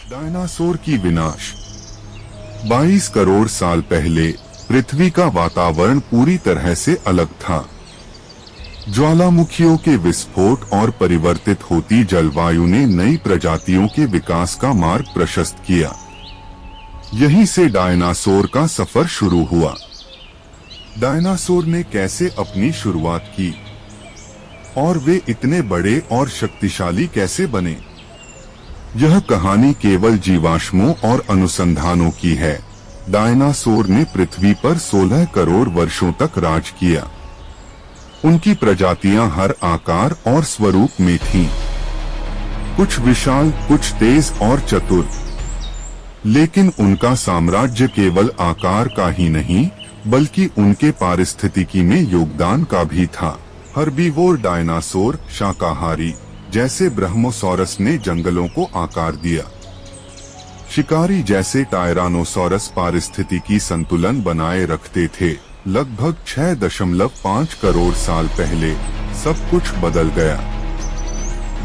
Dinosaur की विनाश। 22 करोड़ साल पहले पृथ्वी का वातावरण पूरी तरह से अलग था। ज्वालामुखियों के विस्फोट और परिवर्तित होती जलवायु ने नई प्रजातियों के विकास का मार्ग प्रशस्त किया। यहीं से डायनासोर का सफर शुरू हुआ। डायनासोर ने कैसे अपनी शुरुआत की और वे इतने बड़े और शक्तिशाली कैसे बने? यह कहानी केवल जीवाश्मों और अनुसंधानों की है। डायनासोर ने पृथ्वी पर 16 करोड़ वर्षों तक राज किया। उनकी प्रजातियां हर आकार और स्वरूप में थीं। कुछ विशाल, कुछ तेज और चतुर। लेकिन उनका साम्राज्य केवल आकार का ही नहीं, बल्कि उनके पारिस्थितिकी में योगदान का भी था। हर्बीवोर डायनासोर, शाकाहारी, जैसे ब्रह्मोसॉरस ने जंगलों को आकार दिया। शिकारी जैसे टायरानोसॉरस पारिस्थितिकी संतुलन बनाए रखते थे। लगभग 6.5 करोड़ साल पहले सब कुछ बदल गया।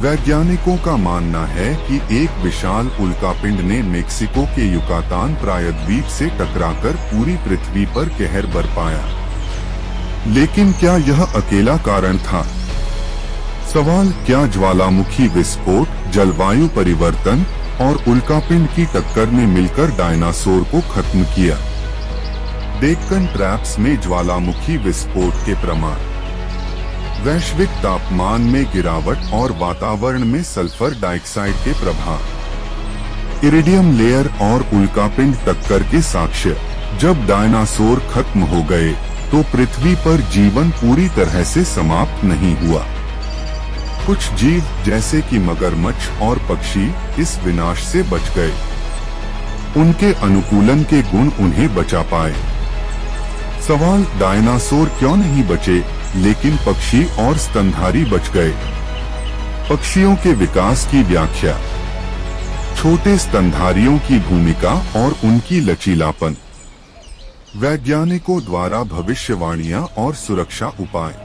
वैज्ञानिकों का मानना है कि एक विशाल उल्कापिंड ने मेक्सिको के युकातान प्रायद्वीप से टकराकर पूरी पृथ्वी पर कहर बरपाया। लेकिन क्या यह अकेला कारण था? सवाल, क्या ज्वालामुखी विस्फोट, जलवायु परिवर्तन और उल्कापिंड की टक्कर ने मिलकर डायनासोर को खत्म किया? डेक्कन ट्रैप्स में ज्वालामुखी विस्फोट के प्रमाण, वैश्विक तापमान में गिरावट और वातावरण में सल्फर डाइऑक्साइड के प्रभाव, इरिडियम लेयर और उल्कापिंड टक्कर के साक्ष्य। जब डायनासोर खत्म हो गए तो पृथ्वी पर जीवन पूरी तरह से समाप्त नहीं हुआ। कुछ जीव जैसे कि मगरमच्छ और पक्षी इस विनाश से बच गए। उनके अनुकूलन के गुण उन्हें बचा पाए। सवाल, डायनासोर क्यों नहीं बचे लेकिन पक्षी और स्तनधारी बच गए? पक्षियों के विकास की व्याख्या, छोटे स्तनधारियों की भूमिका और उनकी लचीलापन, वैज्ञानिकों द्वारा भविष्यवाणियां और सुरक्षा उपाय।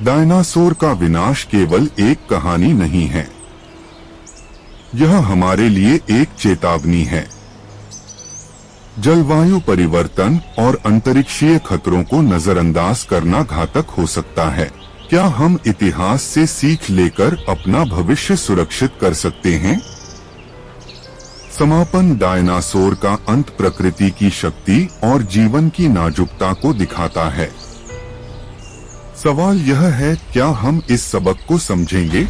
डायनासोर का विनाश केवल एक कहानी नहीं है, यह हमारे लिए एक चेतावनी है। जलवायु परिवर्तन और अंतरिक्षीय खतरों को नजरअंदाज करना घातक हो सकता है। क्या हम इतिहास से सीख लेकर अपना भविष्य सुरक्षित कर सकते हैं? समापन, डायनासोर का अंत प्रकृति की शक्ति और जीवन की नाजुकता को दिखाता है। सवाल यह है, क्या हम इस सबक को समझेंगे?